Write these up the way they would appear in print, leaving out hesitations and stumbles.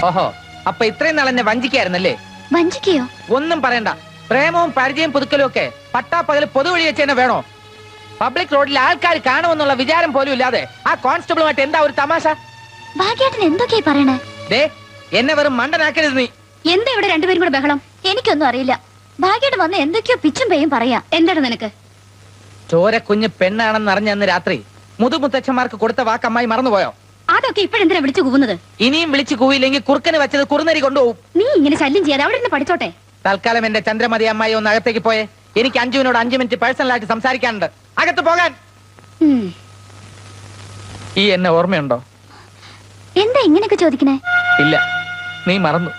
ഓഹോ, അപ്പൊ ഇത്രയും നാൾ എന്നെ വഞ്ചിക്കായിരുന്നല്ലേ? വഞ്ചിക്കയോ? ഒന്നും പറയണ്ട. പ്രേമവും പരിചയം പുതുക്കലും ഒക്കെ പട്ടാപ്പകൽ പൊതുവഴി വെച്ച് തന്നെ വേണോ? പബ്ലിക് റോഡിൽ ആൾക്കാർ കാണുമെന്നുള്ള വിചാരം പോലും ഇല്ലാതെ ആ കോൺസ്റ്റബിളുമായിട്ട് എന്താ ഒരു തമാശ? ഭാഗ്യേട്ടൻ എന്തൊക്കെയാ പറയണേ? ദേ, എന്നെ വെറും മണ്ടനാക്കരുത് നീ. എന്താ ഇവിടെ രണ്ടുപേരും കൂടെ ബഹളം? എനിക്കൊന്നും അറിയില്ല. ഭാഗ്യേട്ടൻ വന്ന് എന്തൊക്കെയോ പിച്ചും പേയും പറയാ. എന്താണ് നിനക്ക്? ചോര കുഞ്ഞ് പെണ്ണാണെന്ന് അറിഞ്ഞ അന്ന് രാത്രി മുതുമുത്തച്ഛന്മാർക്ക് കൊടുത്ത വാക്കമ്മായി മറന്നുപോയോ? അതൊക്കെ ഇപ്പോഴെന്തിനാ വിളിച്ചു കൂവുന്നത്? ഇനിയും വിളിച്ചു കൂവില്ലെങ്കിൽ കുറുക്കന് വെച്ചത് കുറുനരി കൊണ്ടുപോകും. നീ ഇങ്ങനെ ശല്യം ചെയ്യാതെ അവിടെ നിന്ന് പഠിച്ചോട്ടെ. തൽക്കാലം എന്റെ ചന്ദ്രമതി അമ്മായി ഒന്ന് അകത്തേക്ക് പോയേ. എനിക്ക് അഞ്ജുവിനോട് 5 മിനിറ്റ് പേഴ്സണലായിട്ട് സംസാരിക്കാനുണ്ട്. അകത്ത് പോകാൻ. ഈ എന്നെ ഓർമ്മയുണ്ടോ? എന്താ ഇങ്ങനെയൊക്കെ ചോദിക്കണേ? ഇല്ല, നീ മറന്നു.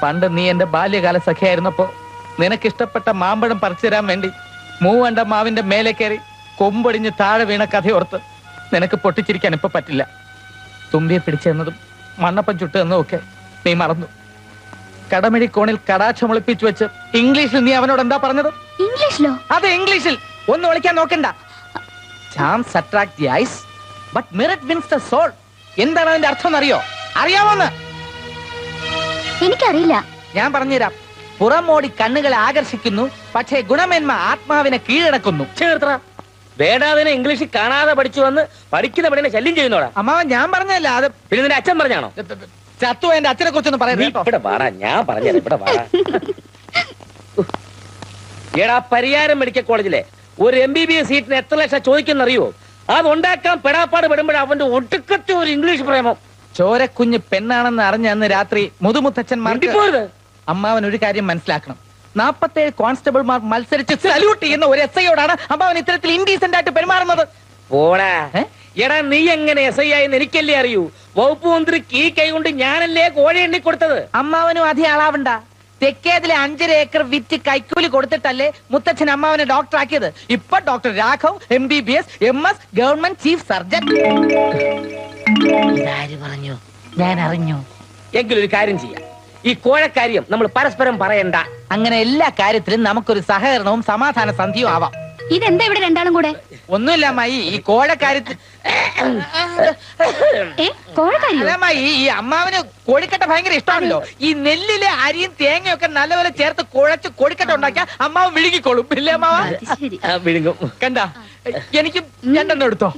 പണ്ട് നീ എന്റെ ബാല്യകാല സഖിയായിരുന്നപ്പോ നിനക്കിഷ്ടപ്പെട്ട മാമ്പഴം പറിച്ചു തരാൻ വേണ്ടി മൂവണ്ട മാവിന്റെ മേലെ കയറി കൊമ്പൊടിഞ്ഞ് താഴെ വീണ കഥയോർത്ത് നിനക്ക് പൊട്ടിച്ചിരിക്കാൻ ഇപ്പൊ പറ്റില്ല. തുമ്പിയെ പിടിച്ചെന്നതും മണ്ണപ്പം ചുട്ടതെന്നും ഒക്കെ നീ മറന്നു. കടമിഴി കോണിൽ കടാക്ഷമൊളിപ്പിച്ചു വെച്ച് ഇംഗ്ലീഷിൽ നീ അവനോട് എന്താ പറഞ്ഞത്? ഇംഗ്ലീഷിലോ? അതെ, ഇംഗ്ലീഷിൽ. ഒന്ന് വിളിക്കാൻ നോക്കണ്ട. Charms attract the eyes but merit wins the soul. എന്താണ് അതിന്റെ അർത്ഥം എന്നറിയോ? അറിയാമോന്ന്? എനിക്കറിയില്ല. ഞാൻ പറഞ്ഞുതരാം. പുറമോടി കണ്ണുകളെ ആകർഷിക്കുന്നു, പക്ഷേ ഗുണമേന്മ ആത്മാവിനെ കീഴടക്കുന്നു. ചേർത്ര വേടാതിനെ ഇംഗ്ലീഷിൽ കാണാതെ പഠിച്ചു വന്ന് പഠിക്കുന്ന പടിനെ ശല്യം ചെയ്യുന്നോടാ. അമ്മാവൻ ഞാൻ പറഞ്ഞല്ല, അത് പിന്നെ നിന്റെ അച്ഛൻ പറഞ്ഞാണോ? ചത്തു എന്റെ അച്ഛനെ കുറിച്ചൊന്നും പറയുന്നത്. ഇവിടെ വാടാ, ഞാൻ പറഞ്ഞത് ഇവിടെ വാടാ. എടാ, പരിയാരം മെഡിക്കൽ കോളേജിലെ ഒരു MBBS സീറ്റിന് എത്ര ലക്ഷം ചോദിക്കുന്നറിയോ? അത് ഉണ്ടാക്കാൻ പെടാപ്പാട് പെടുമ്പോഴേ അവന്റെ ഒടുക്കത്തെ ഒരു ഇംഗ്ലീഷ് പ്രേമം. ചോരക്കുഞ്ഞ് പെണ്ണാണെന്ന് അറിഞ്ഞ അന്ന് രാത്രി മുതുമുത്തച്ഛന്മാർക്ക് അമ്മാവൻ ഒരു കാര്യം മനസ്സിലാക്കണം. 47 കോൺസ്റ്റബിൾമാർ മത്സരിച്ച് സല്യൂട്ട് ചെയ്യുന്ന ഒരു SI-യോടാണ് അമ്മാവൻ ഇത്തരത്തിൽ ഇൻഡീസെന്റ് ആയിട്ട് പെരുമാറുന്നത്. പോടാ. എടാ, നീ എങ്ങനെ SI ആയെന്ന് എനിക്കല്ലേ അറിയൂ. വകുപ്പ് മന്ത്രിക്ക് ഈ കൈ കൊണ്ട് ഞാനല്ലേ കോഴ എണ്ണി കൊടുത്തത്. അമ്മാവനും അധികം ആളാവണ്ട. തെക്കേതിലെ 5 ഏക്കർ വിറ്റ് കൈക്കൂലി കൊടുത്തിട്ടല്ലേ മുത്തച്ഛൻ അമ്മാവനെ ഡോക്ടർ ആക്കിയത്. ഇപ്പൊ doctor Raghav MBBS MS government chief surgeon. ഇതാര് പറഞ്ഞു? ഞാൻ അറിഞ്ഞു. എങ്കിലൊരു കാര്യം ചെയ്യാം. ഈ കോഴക്കാര്യം നമ്മൾ പരസ്പരം പറയണ്ട. അങ്ങനെ എല്ലാ കാര്യത്തിലും നമുക്കൊരു സഹകരണവും സമാധാന സന്ധിയും ആവാം. ഇതെന്താ ഇവിടെ രണ്ടാളും കൂടെ? ഒന്നുമില്ല അമ്മായി, ഈ കോഴക്കാര്യത്തിൽ ഈ അമ്മാവന് കോഴിക്കട്ട ഭയങ്കര ഇഷ്ടമാണല്ലോ. ഈ നെല്ലിലെ അരിയും തേങ്ങയൊക്കെ നല്ലപോലെ ചേർത്ത് കുഴച്ച് കോഴിക്കട്ട ഉണ്ടാക്കിയാൽ അമ്മാവൻ വിഴുങ്ങിക്കോളും. ഇല്ലേ അമ്മാവ? വിഴുങ്ങും. കണ്ട, എനിക്ക് രണ്ടെണ്ണം എടുത്തോ.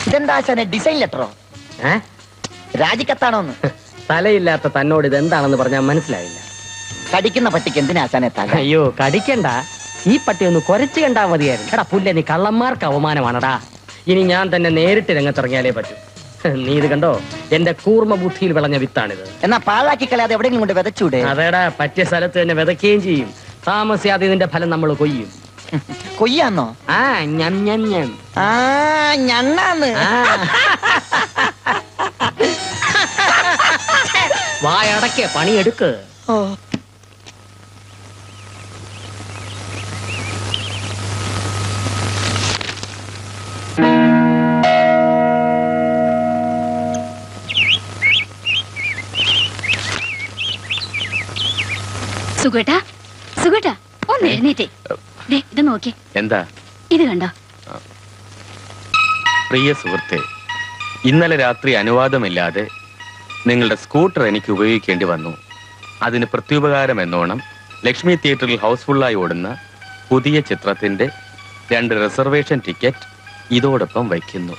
ഇതെന്താ ഡിസൈൻ ലെറ്ററോ? രാജിക്കത്താണോന്ന്? തലയില്ലാത്ത തന്നോട് ഇത് എന്താണെന്ന് പറഞ്ഞാൽ മനസ്സിലായില്ല. കടിക്കുന്ന പട്ടിക്ക് എന്തിനാ ആശാനെ തല? അയ്യോ, കടിക്കണ്ട. ഈ പട്ടി ഒന്ന് കുരച്ചു കണ്ടാ മതിയായിരുന്നു. എടാ പുല്ല, നീ കള്ളന്മാർക്ക് അവമാനമാണടാ. ഇനി ഞാൻ തന്നെ നേരിട്ട് രംഗത്തിറങ്ങിയാലേ പറ്റൂ. നീ ഇത് കണ്ടോ? എന്റെ കൂർമ്മ ബുദ്ധിയിൽ വിളഞ്ഞ വിത്താണിത്. എന്നാ പാഴാക്കി കളയാതെ എവിടെയെങ്കിലും കൊണ്ട് വിതച്ചൂടെ? അതേടാ, പറ്റിയ സ്ഥലത്ത് തന്നെ വിതയ്ക്കുകയും ചെയ്യും. താമസിയാതെ ഇതിന്റെ ഫലം നമ്മൾ കൊയ്യും. കൊയ്യാന്നോ? ആ, ഞം ഞം ഞം. ആ, ഞണ്ണാന്ന്. വായടക്കെ പണിയെടുക്ക്. സുഖേട്ടാ, സുഖേട്ടാ, ഒന്ന് എഴുന്നേറ്റേ. ഇത് നോക്കി. എന്താ ഇത് കണ്ടോ? പ്രിയ സുഹൃത്തെ, ഇന്നലെ രാത്രി അനുവാദമില്ലാതെ നിങ്ങളുടെ സ്കൂട്ടർ എനിക്ക് ഉപയോഗിക്കേണ്ടി വന്നു. അതിന് പ്രത്യുപകാരം എന്നോണം ലക്ഷ്മി തിയേറ്ററിൽ ഹൗസ്ഫുള്ളായി ഓടുന്ന പുതിയ ചിത്രത്തിന്റെ 2 റിസർവേഷൻ ടിക്കറ്റ് ഇതോടൊപ്പം വയ്ക്കുന്നു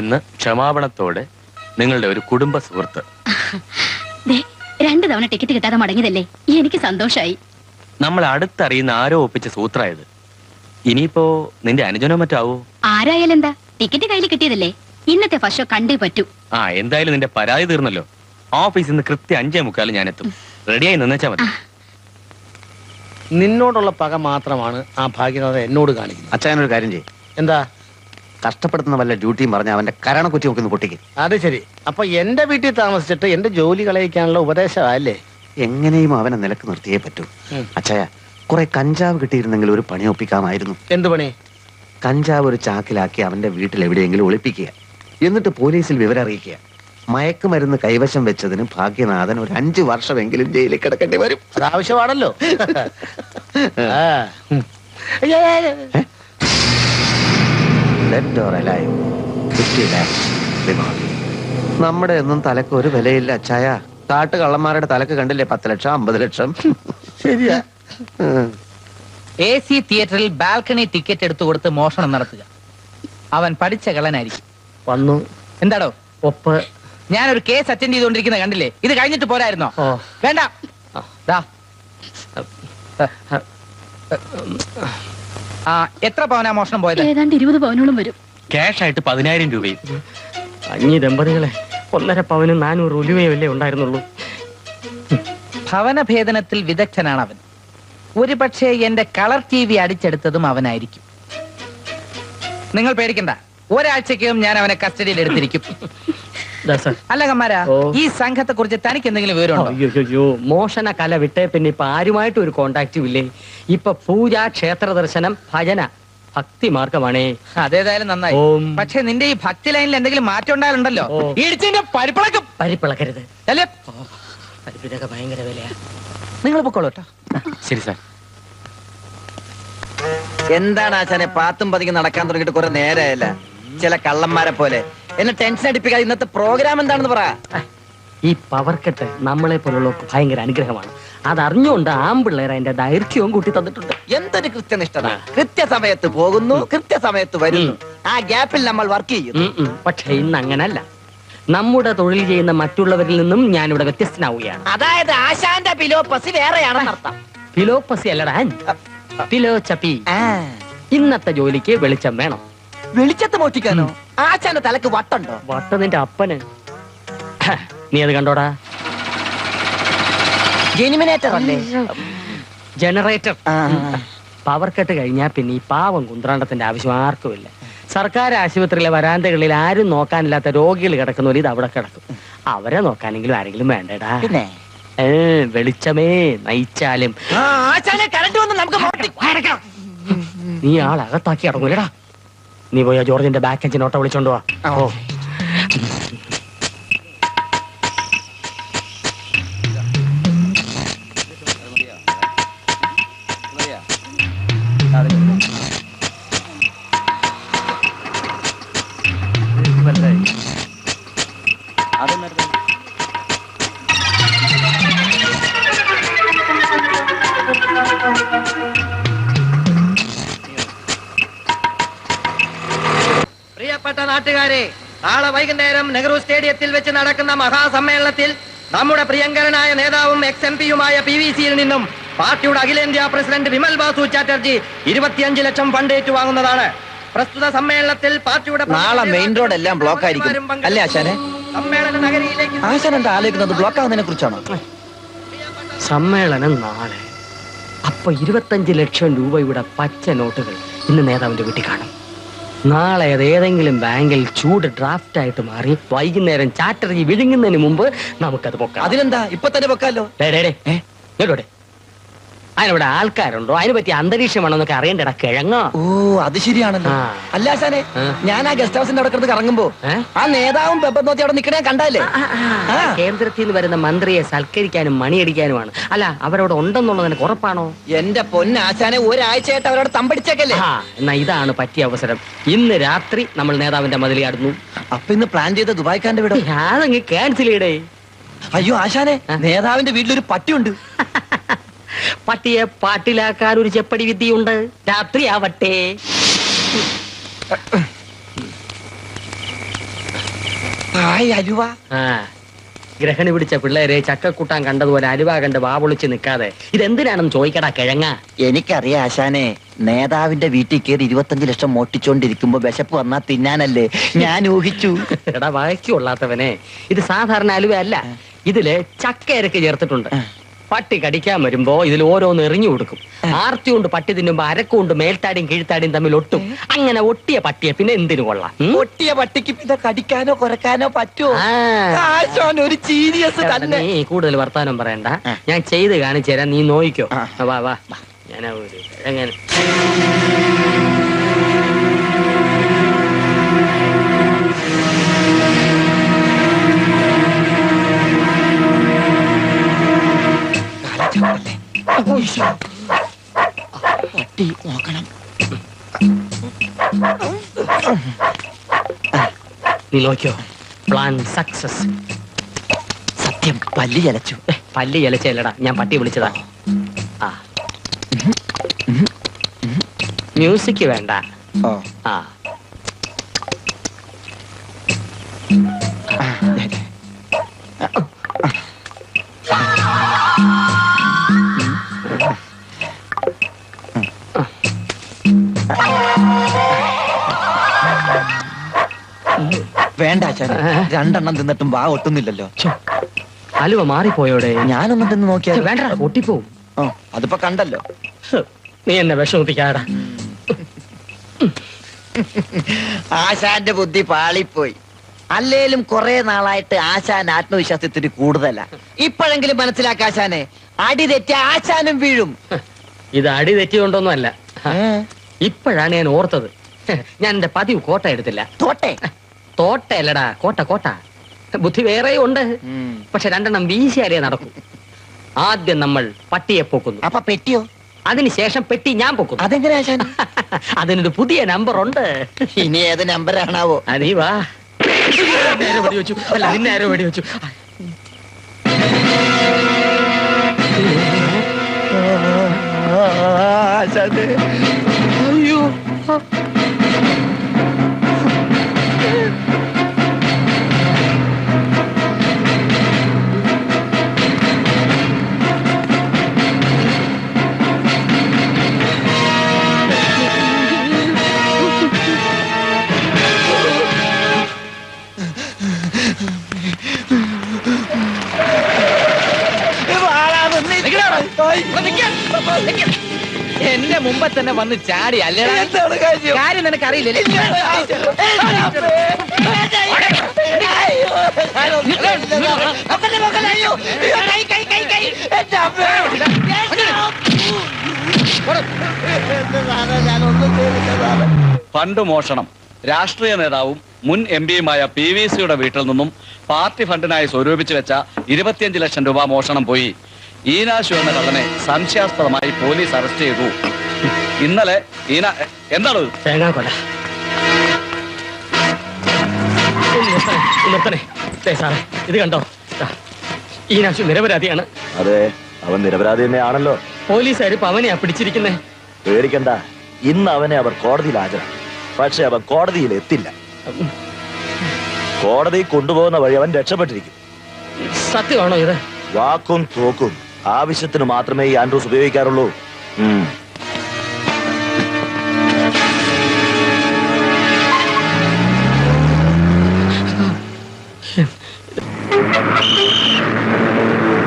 എന്ന് ക്ഷമാപണത്തോടെ നിങ്ങളുടെ ഒരു കുടുംബ സുഹൃത്ത്. 2 തവണ ടിക്കറ്റ് കിട്ടാതെ മടങ്ങിയതല്ലേ, എനിക്ക് സന്തോഷായി. നമ്മൾ അടുത്തറിയുന്ന ആരോ ഒപ്പിച്ച സൂത്രായത്. ഇനിയിപ്പോ നിന്റെ അനുജനോ മറ്റാവോ? ആരായാലും എന്താ, ടിക്കറ്റ് കയ്യിൽ കിട്ടിയതല്ലേ. ഇന്നത്തെ ഫസ്റ്റ് ഷോ കണ്ടേ പറ്റൂ. എന്തായാലും നിന്റെ പരാതി തീർന്നല്ലോ. ഓഫീസിൽ നിന്ന് കൃത്യം 5:45 ഞാൻ എത്തും. റെഡിയായി നിന്നേച്ചാ മതി. നിന്നോടുള്ള പക മാത്രമാണ് ആ ഭാഗ്യനാഥ എന്നോട് കാണിക്കുന്നത്. അച്ഛനൊരു കാര്യം ചെയ്യും. എന്താ? കഷ്ടപ്പെടുത്തുന്ന വല്ല ഡ്യൂട്ടിയും പറഞ്ഞ അവന്റെ കരണക്കുറ്റി നോക്കി പൊട്ടിക്കും. അത് ശരി. അപ്പൊ എന്റെ വീട്ടിൽ താമസിച്ചിട്ട് എന്റെ ജോലി കളയിക്കാനുള്ള ഉപദേശമല്ലേ? എങ്ങനെയും അവനെ നിലക്ക് നിർത്തിയേ പറ്റൂ. അച്ഛയ, കുറെ കഞ്ചാവ് കിട്ടിയിരുന്നെങ്കിൽ ഒരു പണി ഒപ്പിക്കാമായിരുന്നു. എന്ത് പണി? കഞ്ചാവ് ഒരു ചാക്കിലാക്കി അവന്റെ വീട്ടിൽ എവിടെയെങ്കിലും ഒളിപ്പിക്കുക, എന്നിട്ട് പോലീസിൽ വിവരം അറിയിക്കുക. മയക്കുമരുന്ന് കൈവശം വെച്ചതിന് ഭാഗ്യനാഥൻ ഒരു 5 വർഷമെങ്കിലും ജയിലിൽ കിടക്കേണ്ടി വരും. ആവശ്യമാണല്ലോ. Dead or alive, 50 lakhs reward. നമ്മുടെ ഒന്നും തലക്ക് ഒരു വിലയില്ല അച്ചായ. കാട്ട് കള്ളന്മാരുടെ തലക്ക് കണ്ടില്ലേ 10 ലക്ഷം 50 ലക്ഷം. ശരിയാ. AC തിയേറ്ററിൽ ബാൽക്കണി ടിക്കറ്റ് എടുത്തു കൊടുത്ത് മോഷണം നടത്തുക. അവൻ പഠിച്ച കള്ളനായിരിക്കും. വന്നു. എന്താടോ ഒപ്പ്. ഞാനൊരു കേസ് അറ്റൻഡ് ചെയ്തുകൊണ്ടിരിക്കുന്ന കണ്ടില്ലേ? ഇത് കഴിഞ്ഞിട്ട് പോരായിരുന്നോ? വേണ്ട. എത്ര പവനാ മോഷണം പോയത്? ഏതാണ്ട് 20 പവനോളം വരും. ക്യാഷ് ആയിട്ട് 10,000 രൂപയും. അഞ്ഞി ദമ്പതികളെ 1.5 പവനും 400 ഉലുവയല്ലേ ഉണ്ടായിരുന്നുള്ളൂ. ഭവനഭേദനത്തിൽ വിദഗ്ധനാണ് അവൻ. ഒരു പക്ഷേ എന്റെ കളർ TV അടിച്ചെടുത്തതും അവനായിരിക്കും. നിങ്ങൾ പേടിക്കണ്ട, ഒരാഴ്ചക്കകം ഞാൻ അവനെ കസ്റ്റഡിയിൽ എടുത്തിരിക്കും. അല്ല കമ്മാരാ, ഈ സംഘത്തെ കുറിച്ച് തനിക്ക് എന്തെങ്കിലും വിവരമുണ്ടോ? അയ്യോ, മോഷണ കല വിട്ടേ പിന്നെ ഇപ്പൊ ആരുമായിട്ടും ഒരു കോണ്ടാക്റ്റും ഇല്ലേ. ഇപ്പൊ പൂജ, ക്ഷേത്ര ദർശനം, ഭജന, ഭക്തി മാർഗമാണേ. അതേതായാലും നന്നായി. പക്ഷെ നിന്റെ ഈ ഭക്തി ലൈനിൽ എന്തെങ്കിലും മാറ്റം ഉണ്ടായാലുണ്ടല്ലോ, ഇടിച്ചിന്റെ പരിപ്പിളക്കും. പരിപ്പിളക്കരുത് അല്ലേ? പരിപ്പിനൊക്കെ ഭയങ്കര വിലയാ. നിങ്ങൾ പൊക്കോളൂ കേട്ടോ. ശരി സാർ. എന്താണ് ആശാനെ പാത്തും പതിക്ക് നടക്കാൻ തുടങ്ങിയിട്ട് കുറെ നേരമായല്ല. ചില കള്ളന്മാരെ പോലെ എന്നെ ടെൻഷൻ അടിപ്പിക്കാതെ ഇന്നത്തെ പ്രോഗ്രാം എന്താണെന്ന് പറ. ഈ പവർ കട്ട് നമ്മളെ പോലുള്ള ഭയങ്കര അനുഗ്രഹമാണ്. അതറിഞ്ഞുകൊണ്ട് ആമ്പിള്ളേർ അതിന്റെ ദൈർഘ്യവും കൂട്ടി തന്നിട്ടുണ്ട്. എന്തൊരു കൃത്യനിഷ്ഠത! കൃത്യസമയത്ത് പോകുന്നു, കൃത്യസമയത്ത് വരുന്നു. ആ ഗ്യാപ്പിൽ നമ്മൾ വർക്ക് ചെയ്യുന്നു. പക്ഷെ ഇന്ന് അങ്ങനല്ല. നമ്മുടെ തൊഴിൽ ചെയ്യുന്ന മറ്റുള്ളവരിൽ നിന്നും ഞാനിവിടെ വ്യത്യസ്തനാവുകയാണ്. അതായത് ആശാന്റെ പിലോപ്പസി വേറെയാണെന്ന് അർത്ഥം. ഫിലോപ്പസി അല്ലടാ, ഫിലോചപ്പി. ഇന്നത്തെ ജോലിക്ക് വെളിച്ചം വേണം. വെളിച്ചത്ത് മോഷ്ടിക്കാനോ? ആശാന്റെ തലക്ക് വട്ടുണ്ടോ? വട്ട നിന്റെ അപ്പന്. നീ അത് കണ്ടോടാ? ജെനിമിനേറ്റർ അല്ലേ? ജനറേറ്റർ. പവർ കട്ട് കഴിഞ്ഞാൽ പിന്നെ ഈ പാവം കുന്ത്രാണ്ടത്തിന്റെ ആവശ്യം ആർക്കുമില്ല. സർക്കാർ ആശുപത്രിയിലെ വരാന്തകളിൽ ആരും നോക്കാനില്ലാത്ത രോഗികൾ കിടക്കുന്നവർ ഇത് അവിടെ കിടക്കും. അവരെ നോക്കാനെങ്കിലും ആരെങ്കിലും വേണ്ടടാ. പിന്നെ വെളിച്ചമേ നയിച്ചാലും നീ ആളകത്താക്കി അടങ്ങൂലടാ. നീ പോയാ ജോർജിന്റെ ബാക്ക് എഞ്ചിൻ ഓട്ടോ വിളിച്ചോണ്ട് വാ. പ്രിയപ്പെട്ട നാട്ടുകാരെ, നാളെ വൈകുന്നേരം നെഹ്റു സ്റ്റേഡിയത്തിൽ വെച്ച് നടക്കുന്ന മഹാസമ്മേളനത്തിൽ നമ്മുടെ പ്രിയങ്കരനായ നേതാവും XMP-യുമായ PVC-യിൽ നിന്നും പാർട്ടിയുടെ അഖിലേന്ത്യാ പ്രസിഡന്റ് വിമൽ ബാസു ചാറ്റർജി 25 ലക്ഷം ഫണ്ട് ഏറ്റുവാങ്ങുന്നതാണ്. പ്രസ്തുത സമ്മേളനത്തിൽ പാർട്ടിയുടെ നാളെ മെയിൻ റോഡ് എല്ലാം ബ്ലോക്ക് ആയിരിക്കും അല്ലേ ആശാനെ? സമ്മേളന നഗരിയിലേക്ക് ആശാൻ എന്താ ആലോചിക്കുന്നത്? ബ്ലോക്ക് ആവുന്നതിനെ കുറിച്ചാണോ? സമ്മേളനം നാളെ. അപ്പൊ 25 ലക്ഷം രൂപയുടെ പച്ച നോട്ടുകൾ ഇന്ന് നേതാവിന്റെ വീട്ടിൽ കാണും. നാളെ അത് ഏതെങ്കിലും ബാങ്കിൽ ചൂട് ഡ്രാഫ്റ്റ് ആയിട്ട് മാറി വൈകുന്നേരം ചാറ്റർജി വിഴുങ്ങുന്നതിന് മുമ്പ് നമുക്കത് പൊക്കാം. അതിനെന്താ, ഇപ്പൊ തന്നെ പൊക്കാലോ. അതിനിവിടെ ആൾക്കാരുണ്ടോ? അതിനെ പറ്റി അന്തരീക്ഷം വേണമെന്നൊക്കെ അറിയണ്ടടാ കിഴങ്ങ. ഓ, അത് ശരിയാണല്ലോ. അല്ല ആശാനെ, ഞാൻ ആ ഗസ്റ്റ് ഹൗസിന്റെ അവിടെ കിടന്ന് കറങ്ങുമ്പോ ആ നേതാവും പെപ്പർ നോക്കി അവിടെ നിക്കണേ കണ്ടല്ലേ? കേന്ദ്രത്തിൽ നിന്ന് വരുന്ന മന്ത്രിയെ സൽക്കരിക്കാനും മണിയടിക്കാനുമാണ്. അല്ല, അവരവിടെ ഉണ്ടെന്നുള്ളത് എനിക്ക് ഉറപ്പാണോ? എന്റെ പൊന്നാശാനെ, ഒരാഴ്ചയായിട്ട് അവരോട് തമ്പടിച്ചേക്കല്ലേ. എന്നാ ഇതാണ് പറ്റിയ അവസരം. ഇന്ന് രാത്രി നമ്മൾ നേതാവിന്റെ മതിലിയാടുന്നു. അപ്പൊ ഇന്ന് പ്ലാൻ ചെയ്ത ദുബായ്ക്കാന്റെ വീട് അതങ്ങ് ക്യാൻസൽ ചെയ്യടേ. അയ്യോ ആശാനെ, നേതാവിന്റെ വീട്ടിലൊരു പട്ടിയുണ്ട്. പട്ടിയെ പാട്ടിലാക്കാൻ ഒരു ചെപ്പടി വിദ്യയുണ്ട്. രാത്രി ആവട്ടെ. അലുവ. ഗ്രഹണി പിടിച്ച പിള്ളേരെ ചക്കക്കൂട്ടാൻ കണ്ടതുപോലെ അലുവ കണ്ട് വാപൊളിച്ച് നിൽക്കാതെ ഇതെന്തിനാണെന്ന് ചോദിക്കടാ കിഴങ്ങ. എനിക്കറിയാം ആശാനെ, നേതാവിന്റെ വീട്ടിൽ കയറി 25 ലക്ഷം മോട്ടിച്ചോണ്ടിരിക്കുമ്പോ വിശപ്പ് വന്നാ തിന്നാനല്ലേ ഞാൻ ഊഹിച്ചു. എടാ വായിച്ചു കൊള്ളാത്തവനെ, ഇത് സാധാരണ അലുവ അല്ല. ഇതില് ചക്കയിരക്ക് ചേർത്തിട്ടുണ്ട്. പട്ടി കടിക്കാൻ വരുമ്പോ ഇതിൽ ഓരോന്ന് എറിഞ്ഞു കൊടുക്കും. ആർത്തി കൊണ്ട് പട്ടി തിന്നുമ്പോ അരക്കുകൊണ്ട് മേൽത്താടിയും കീഴ്ത്താടിയും തമ്മിൽ ഒട്ടും. അങ്ങനെ ഒട്ടിയ പട്ടിയെ പിന്നെ എന്തിനു കൊള്ളാം? ഒട്ടിയ പട്ടിക്ക് പിന്നെ കടിക്കാനോ കുറക്കാനോ പറ്റുമോ? ഒരു ജീനിയസ് തന്നെ. നീ കൂടുതൽ വർത്താനം പറയണ്ട, ഞാൻ ചെയ്ത് കാണിച്ചു തരാം. നീ നോയിക്കോ. വാ വാ, ഞാൻ എങ്ങനെ പട്ടി നോക്കണം. നീ നോക്കിയോ, പ്ലാൻ സക്സസ്. സത്യം പല്ലി ചലച്ചു. പല്ല് ഇലച്ചല്ലടാ, ഞാൻ പട്ടി വിളിച്ചതാ. ആ മ്യൂസിക് വേണ്ട. ഓ ആ വേണ്ട ആശാനെ, 2 എണ്ണം തിന്നിട്ടും വാ ഒട്ടുന്നില്ലല്ലോ. അലുവ മാറിപ്പോയോടെ. ഞാനൊന്നും തിന്ന് നോക്കിയാ വേണ്ട, ഒട്ടിപ്പോവും. അതിപ്പോ കണ്ടല്ലോ. നീ എന്നെ വിഷമിപ്പിക്കാടാ. ആശാന്റെ ബുദ്ധി പാളിപ്പോയി. അല്ലേലും കുറെ നാളായിട്ട് ആശാൻ ആത്മവിശ്വാസത്തിന് കൂടുതലാ. ഇപ്പോഴെങ്കിലും മനസ്സിലാക്കാശാനെ, അടി തെറ്റി ആശാനും വീഴും. ഇത് അടി തെറ്റിക്കൊണ്ടൊന്നും അല്ല. ഇപ്പോഴാണ് ഞാൻ ഓർത്തത്. ഞാൻ എന്റെ പതിവ് കോട്ട എടുത്തില്ല. തോട്ടെ തോട്ടയല്ലടാ, കോട്ട കോട്ട. ബുദ്ധി വേറെ ഉണ്ട്, പക്ഷെ 2 എണ്ണം വീശിയാലേ നടക്കും. ആദ്യം നമ്മൾ പട്ടിയെ പൊക്കുന്നു. അപ്പൊ പെട്ടിയോ? അതിനുശേഷം പെട്ടി ഞാൻ പൊക്കുന്നു. അതെങ്ങനെ ആശാൻ? അതിനൊരു പുതിയ നമ്പർ ഉണ്ട്. ഇനി ഏത് നമ്പറാണാവോ? അതീ വാ. നേരെ വെടിവെച്ചു. അല്ല, നിന്നെ ആരോ വെടിവെച്ചു. അയ്യോ, എന്റെ മുമ്പ് തന്നെ വന്ന് ചാടി അല്ലേ? കാര്യം നിനക്ക് അറിയില്ലേ? ഫണ്ട് മോഷണം. രാഷ്ട്രീയ നേതാവും മുൻ MP-യുമായ PVC-യുടെ വീട്ടിൽ നിന്നും പാർട്ടി ഫണ്ടിനായി സ്വരൂപിച്ചു വെച്ച 25 ലക്ഷം രൂപ മോഷണം പോയി. ഈനാശു എന്ന കള്ളനെ സംശയാസ്പദമായി പോലീസ് അറസ്റ്റ് ചെയ്തു. ഇന്നലെ എന്താണ് തേങ്ങാക്കൊല. നിർത്തണേ സാറേ, ഇത് കണ്ടോ? ഈനാശു നിരപരാധിയാണ്. അതെ, അവൻ നിരപരാധി തന്നെയാണല്ലോ. പോലീസുകാർ ഇപ്പൊ അവനെയാ പിടിച്ചിരിക്കുന്നേ. പേടിക്കണ്ട, ഇന്ന് അവനെ അവർ കോടതിയിൽ ഹാജരാക്കും. പക്ഷെ അവൻ കോടതിയിൽ എത്തില്ല. കോടതി കൊണ്ടുപോകുന്ന വഴി അവൻ രക്ഷപ്പെട്ടിരിക്കും. സത്യമാണോ ഇത്? വാക്കും തോക്കും ആവശ്യത്തിന് മാത്രമേ ഈ ആൻഡ്രൂസ് ഉപയോഗിക്കാറുള്ളൂ.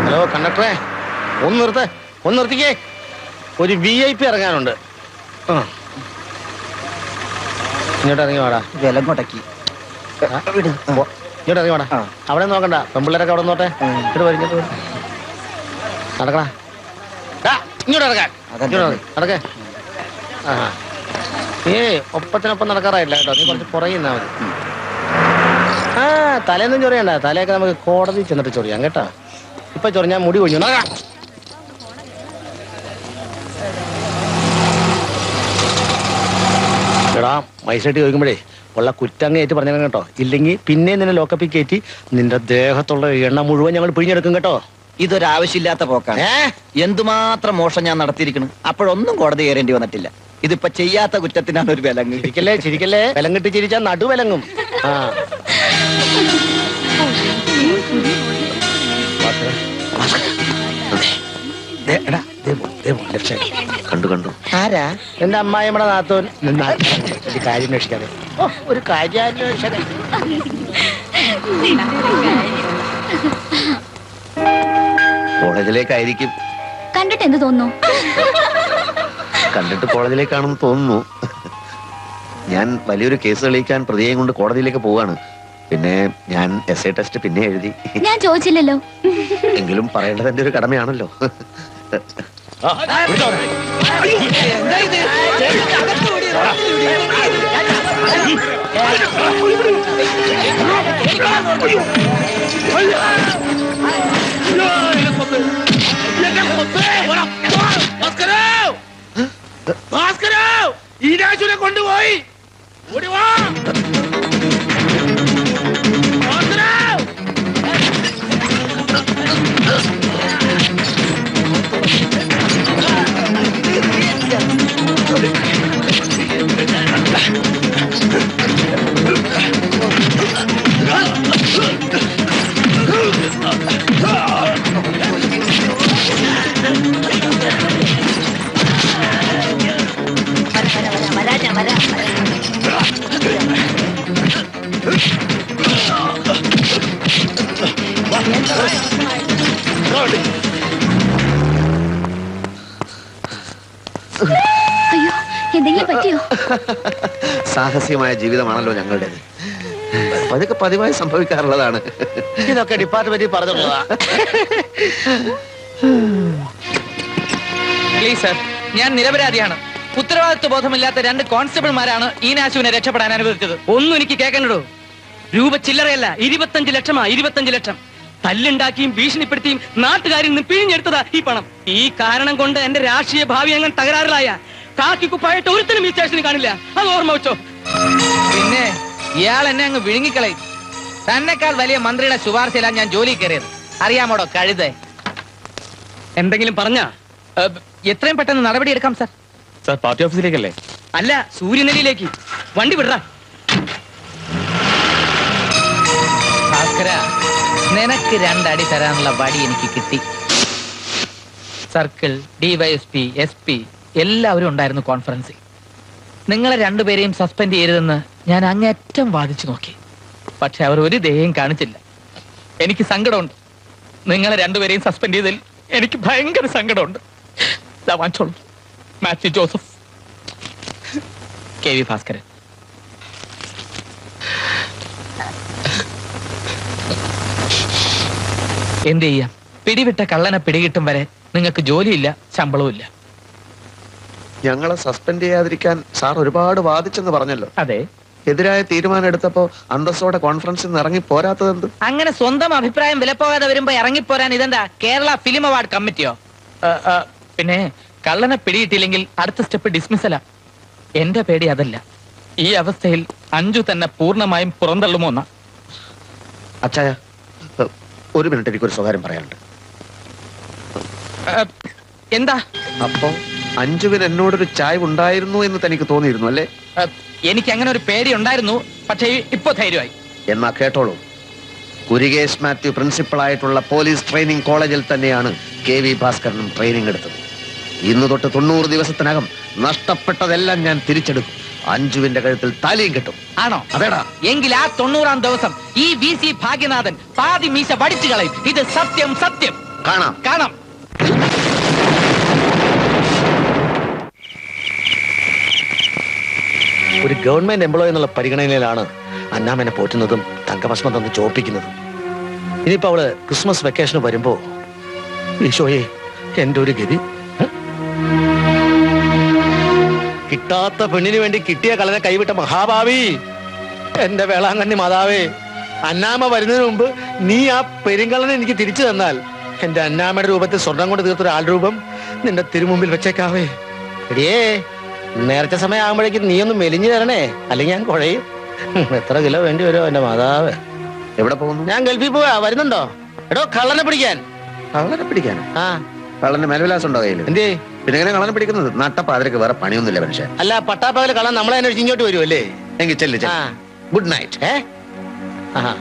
ഹലോ കണ്ടക്ടറെ, ഒന്ന് നിർത്തിക്കേ. ഒരു VIP ഇറങ്ങാനുണ്ട്. ഇങ്ങോട്ട് ഇറങ്ങി വാടാ. വിലം കൊടക്കി ഇങ്ങോട്ട് ഇറങ്ങി വാടാ. അവിടെ നോക്കണ്ട, പെമ്പിള്ളേരൊക്കെ അവിടെ നോട്ടെ. ഇങ്ങോട്ട് വരും, നടക്കടാ. ഇങ്ങോട്ട് ഇറങ്ങാൻ നടക്കേ. നീ ഒപ്പത്തിനൊപ്പം നടക്കാറായില്ല കേട്ടോ, നീ കുറച്ച് പുറകിന്നാ മതി. തലേന്നും ചൊറിയണ്ട, തലയൊക്കെ നമുക്ക് കോടതി ചെന്നിട്ട് ചൊറിയാം കേട്ടോ. ഇപ്പൊ ചൊറിഞ്ഞാൽ മുടി കൊഴിഞ്ഞു. എടാ, മൈസൈറ്റ് ചോദിക്കുമ്പോഴേ ഉള്ള കുറ്റങ്ങ് ഏറ്റ് പറഞ്ഞു കേട്ടോ. ഇല്ലെങ്കിൽ പിന്നെ നിന്നെ ലോക്കപ്പിൽ കയറ്റി നിന്റെ ദേഹത്തുള്ള എണ്ണ മുഴുവൻ ഞങ്ങൾ പിഴിഞ്ഞെടുക്കും കേട്ടോ. ഇതൊരാവശ്യമില്ലാത്ത പോക്കാണ്. എന്തുമാത്രം മോശം ഞാൻ നടത്തിയിരിക്കണം, അപ്പോഴൊന്നും കോടതി കയറേണ്ടി വന്നിട്ടില്ല. ഇതിപ്പോ ചെയ്യാത്ത കുറ്റത്തിനാണ് ഒരു വിലങ്ങ്. ചിരിക്കല്ലേ, വിലം കിട്ടി ചിരിച്ചാൽ നടുവിലങ്ങും. കണ്ടു ആരാ? എന്റെ അമ്മായിയുടെ നാത്തോൻ. കാര്യം അന്വേഷിക്കാതെ ഒരു കാര്യാന്വേഷണം. കോളേജിലേക്കായിരിക്കും. കണ്ടിട്ട് എന്ത് തോന്നുന്നു? കണ്ടിട്ട് കോളേജിലേക്കാണെന്ന് തോന്നുന്നു. ഞാൻ വലിയൊരു കേസ് തെളിയിക്കാൻ പ്രതിയെയും കൊണ്ട് കോടതിയിലേക്ക് പോവാണ്. പിന്നെ ഞാൻ essay ടെസ്റ്റ് പിന്നെ എഴുതി. ഞാൻ ചോദിച്ചില്ലല്ലോ. എങ്കിലും പറയേണ്ടത് എന്റെ ഒരു കടമയാണല്ലോ. പോയി. ഓടി വാ. അയ്യോ, എന്തെങ്കിലും പറ്റിയോ? സാഹസികമായ ജീവിതമാണല്ലോ ഞങ്ങളുടേത്. അതൊക്കെ പതിവായി സംഭവിക്കാറുള്ളതാണ്. ഇതൊക്കെ ഡിപ്പാർട്ട്മെന്റിൽ പറഞ്ഞുള്ളതാ. പ്ലീസ് സർ, ഞാൻ നിരപരാധിയാണ്. ഉത്തരവാദിത്വ ബോധമില്ലാത്ത 2 കോൺസ്റ്റബിൾമാരാണ് ഈനാശുവിനെ രക്ഷപ്പെടാൻ അനുവദിച്ചത്. ഒന്നും എനിക്ക് കേൾക്കണ്ടോ? രൂപ ചില്ലറയല്ല, 25 ലക്ഷമാ. 25 ലക്ഷം തല്ലുണ്ടാക്കിയും ഭീഷണിപ്പെടുത്തിയും നാട്ടുകാരിൽ നിന്ന് പിഴിഞ്ഞെടുത്തതാ ഈ പണം. ഈ കാരണം കൊണ്ട് എന്റെ രാഷ്ട്രീയ ഭാവി അങ്ങനെ തകരാറിലായ കാക്കി കുപ്പായിട്ട് ഒരുത്തനും ഈ സ്റ്റേഷനിൽ കാണില്ല. അത് ഓർമ്മ വെച്ചോ. പിന്നെ ഇയാൾ എന്നെ അങ്ങ് വിഴുങ്ങിക്കളയും. തന്നെക്കാൾ വലിയ മന്ത്രിയുടെ ശുപാർശയിലാണ് ഞാൻ ജോലി കയറിയത്. അറിയാമോടോ കഴുത. എന്തെങ്കിലും പറഞ്ഞാ എത്രയും പെട്ടെന്ന് നടപടി എടുക്കാം സർ. Sir party ഓഫീസിലേക്കല്ലേ? അല്ല, സൂര്യനെല്ലിയിലേക്ക്. വണ്ടി വിടറാ. ഭാസ്കര, നിനക്ക് 2 അടി തരാനുള്ള വടി എനിക്ക് കിട്ടി. സർക്കിൾ, ഡിവൈഎസ്പി, SP എല്ലാവരും ഉണ്ടായിരുന്നു കോൺഫറൻസിൽ. നിങ്ങളെ 2 പേരെയും സസ്പെൻഡ് ചെയ്യരുതെന്ന് ഞാൻ അങ്ങേറ്റം വാദിച്ചു നോക്കി. പക്ഷെ അവർ ഒരു ദയയും കാണിച്ചില്ല. എനിക്ക് സങ്കടമുണ്ട്. നിങ്ങളെ 2 പേരെയും സസ്പെൻഡ് ചെയ്തതിൽ എനിക്ക് ഭയങ്കര സങ്കടമുണ്ട്. Mathew Joseph, KV Bhaskaran. എന്ത് ചെയ്യാം? പിടിവിട്ട കള്ളനെ പിടികിട്ടും വരെ നിങ്ങൾക്ക് ജോലിയില്ല, ശമ്പളവും ഇല്ല. ഞങ്ങളെ സസ്പെൻഡ് ചെയ്യാതിരിക്കാൻ സാർ ഒരുപാട് വാദിച്ചെന്ന് പറഞ്ഞല്ലോ. അതെ, എതിരായ തീരുമാനം എടുത്തപ്പോ അന്തസ്സോടെ കോൺഫറൻസിൽ നിന്ന് ഇറങ്ങി പോരാത്തതെന്ത്? അങ്ങനെ സ്വന്തം അഭിപ്രായം വിലപ്പോകാതെ വരുമ്പോ ഇറങ്ങിപ്പോരാൻ ഇതെന്താ കേരള ഫിലിം അവാർഡ് കമ്മിറ്റിയോ? പിന്നെ കള്ളനെ പിടിയിട്ടില്ലെങ്കിൽ അടുത്ത സ്റ്റെപ്പ് ഡിസ്മിസലാ. എന്റെ പേടി അതല്ല. ഈ അവസ്ഥയിൽ അഞ്ജു തന്നെ പൂർണ്ണമായും പുറന്തള്ളുമോന്ന. അച്ചായ, ഒരു മിനിറ്റ്, എനിക്കൊരു സ്വകാര്യം പറയാനുണ്ട്. എന്താ? അപ്പോ അഞ്ജുവിന് എന്നോടൊരു ചായ്വ് ഉണ്ടായിരുന്നു എന്ന് തനിക്ക് തോന്നിയിരുന്നു അല്ലേ? എനിക്ക് അങ്ങനെ ഒരു പേടി ഉണ്ടായിരുന്നു, പക്ഷേ ഇപ്പൊ ധൈര്യമായി. എന്നാ കേട്ടോളൂ. കുരികേശ് മാത്യു പ്രിൻസിപ്പൾ ആയിട്ടുള്ള പോലീസ് ട്രെയിനിങ് കോളേജിൽ തന്നെയാണ് KV ഭാസ്കരനും ട്രെയിനിങ് എടുത്തത്. ഇന്ന് തൊട്ട് 90 ദിവസത്തിനകം നഷ്ടപ്പെട്ടതെല്ലാം ഞാൻ തിരിച്ചെടുക്കും. അഞ്ജുവിന്റെ കഴുത്തിൽ താലിയും കിട്ടും. ആണോ? അതേടാ. എങ്കിൽ ആ 90-ാം ദിവസം ഈ VC ഭാഗ്യനാഥൻ പാതി മീശ വടിച്ചു കളയും. ഇത് സത്യം, സത്യം. കാണാം, കാണാം. ഒരു ഗവൺമെന്റ് എംപ്ലോയി എന്നുള്ള പരിഗണനയിലാണ് അന്നാമനെ പോറ്റുന്നതും തങ്കഭസ്മം തന്ന് ചോപ്പിക്കുന്നതും. ഇനിയിപ്പോ അവള് ക്രിസ്മസ് വെക്കേഷന് വരുമ്പോ ഈശോയെ എന്റെ ഒരു ഗതി. കിട്ടാത്ത പെണ്ണിന് വേണ്ടി കിട്ടിയ കള്ളനെ കൈവിട്ട മഹാഭാവി എന്റെ വേളാങ്കണ്ണി മാതാവേ, അന്നാമ വരുന്നതിന് മുമ്പ് നീ ആ പെരുങ്കള്ളനെ എനിക്ക് തിരിച്ചു തന്നാൽ എന്റെ അന്നാമയുടെ രൂപത്തിൽ സ്വർണം കൊണ്ട് തീർത്തൊരു ആൾ രൂപം നിന്റെ തിരുമുമ്പിൽ വെച്ചേക്കാവേ. എടിയേ, നേരത്തെ സമയം ആകുമ്പോഴേക്കും നീ ഒന്ന് മെലിഞ്ഞു തരണേ, അല്ലെങ്കിൽ ഞാൻ കുഴയും. എത്ര കിലോ വേണ്ടി വരുമോ എന്റെ മാതാവ്? എവിടെ പോകുന്നു? ഞാൻ ഗൾഫിൽ പോവാ. വരുന്നുണ്ടോ? എടോ, കള്ളനെ പിടിക്കാൻ. കള്ളനെ പിടിക്കാൻ? ആ, കള്ളന് മേൽവിലാസം ഉണ്ടോ കയ്യിൽ? എന്തേ? പിന്നെ എങ്ങനെ കള്ളനെ പിടിക്കുന്നത്? നട്ടപ്പാതിരക്ക് വേറെ പണിയൊന്നുമില്ല മനുഷ്യൻ. അല്ല, പട്ടാപ്പകല് കള്ളൻ നമ്മളെ അന്വേഷിച്ച് ഇങ്ങോട്ട് വരുമല്ലേ? എങ്കിൽ ചെല്ലു. Good night. ആഹാ.